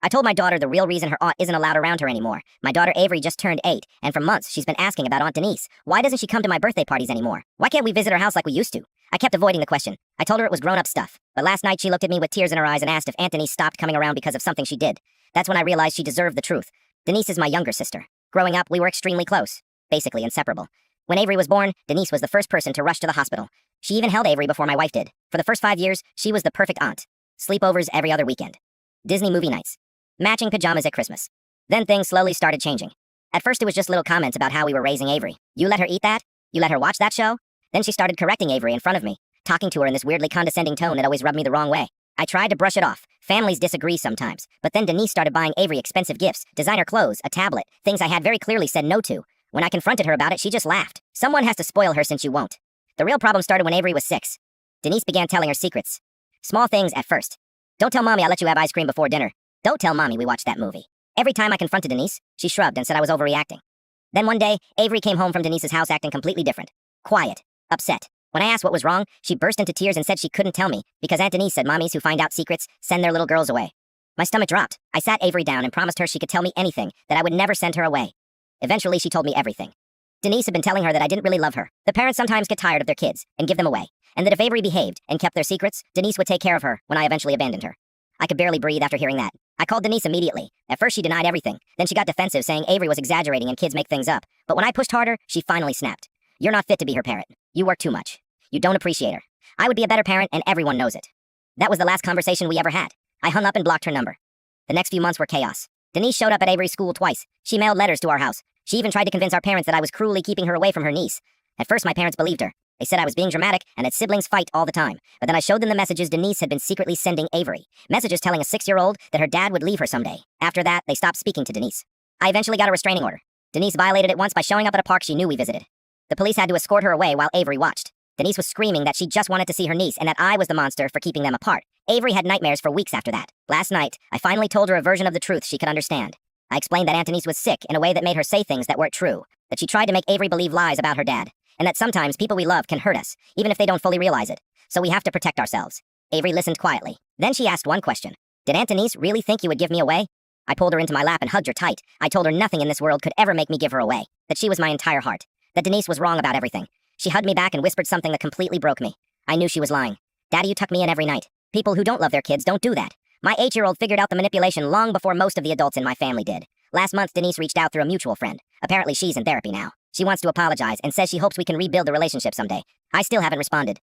I told my daughter the real reason her aunt isn't allowed around her anymore. My daughter Avery just turned 8, and for months she's been asking about Aunt Denise. Why doesn't she come to my birthday parties anymore? Why can't we visit her house like we used to? I kept avoiding the question. I told her it was grown-up stuff. But last night she looked at me with tears in her eyes and asked if Aunt Denise stopped coming around because of something she did. That's when I realized she deserved the truth. Denise is my younger sister. Growing up, we were extremely close. Basically inseparable. When Avery was born, Denise was the first person to rush to the hospital. She even held Avery before my wife did. For the first 5 years, she was the perfect aunt. Sleepovers every other weekend. Disney movie nights. Matching pajamas at Christmas. Then things slowly started changing. At first it was just little comments about how we were raising Avery. You let her eat that? You let her watch that show? Then she started correcting Avery in front of me, talking to her in this weirdly condescending tone that always rubbed me the wrong way. I tried to brush it off. Families disagree sometimes. But then Denise started buying Avery expensive gifts, designer clothes, a tablet, things I had very clearly said no to. When I confronted her about it, she just laughed. Someone has to spoil her since you won't. The real problem started when Avery was 6. Denise began telling her secrets. Small things at first. Don't tell mommy I let you have ice cream before dinner. Don't tell mommy we watched that movie. Every time I confronted Denise, she shrugged and said I was overreacting. Then one day, Avery came home from Denise's house acting completely different. Quiet. Upset. When I asked what was wrong, she burst into tears and said she couldn't tell me, because Aunt Denise said mommies who find out secrets send their little girls away. My stomach dropped. I sat Avery down and promised her she could tell me anything, that I would never send her away. Eventually, she told me everything. Denise had been telling her that I didn't really love her. The parents sometimes get tired of their kids and give them away, and that if Avery behaved and kept their secrets, Denise would take care of her when I eventually abandoned her. I could barely breathe after hearing that. I called Denise immediately. At first she denied everything. Then she got defensive, saying Avery was exaggerating and kids make things up. But when I pushed harder, she finally snapped. You're not fit to be her parent. You work too much. You don't appreciate her. I would be a better parent and everyone knows it. That was the last conversation we ever had. I hung up and blocked her number. The next few months were chaos. Denise showed up at Avery's school twice. She mailed letters to our house. She even tried to convince our parents that I was cruelly keeping her away from her niece. At first my parents believed her. They said I was being dramatic and that siblings fight all the time. But then I showed them the messages Denise had been secretly sending Avery. Messages telling a 6-year-old that her dad would leave her someday. After that, they stopped speaking to Denise. I eventually got a restraining order. Denise violated it once by showing up at a park she knew we visited. The police had to escort her away while Avery watched. Denise was screaming that she just wanted to see her niece and that I was the monster for keeping them apart. Avery had nightmares for weeks after that. Last night, I finally told her a version of the truth she could understand. I explained that Aunt Denise was sick in a way that made her say things that weren't true. That she tried to make Avery believe lies about her dad. And that sometimes people we love can hurt us, even if they don't fully realize it. So we have to protect ourselves. Avery listened quietly. Then she asked one question. Did Aunt Denise really think you would give me away? I pulled her into my lap and hugged her tight. I told her nothing in this world could ever make me give her away. That she was my entire heart. That Denise was wrong about everything. She hugged me back and whispered something that completely broke me. I knew she was lying. Daddy, you tuck me in every night. People who don't love their kids don't do that. My 8-year-old figured out the manipulation long before most of the adults in my family did. Last month, Denise reached out through a mutual friend. Apparently she's in therapy now. She wants to apologize and says she hopes we can rebuild the relationship someday. I still haven't responded.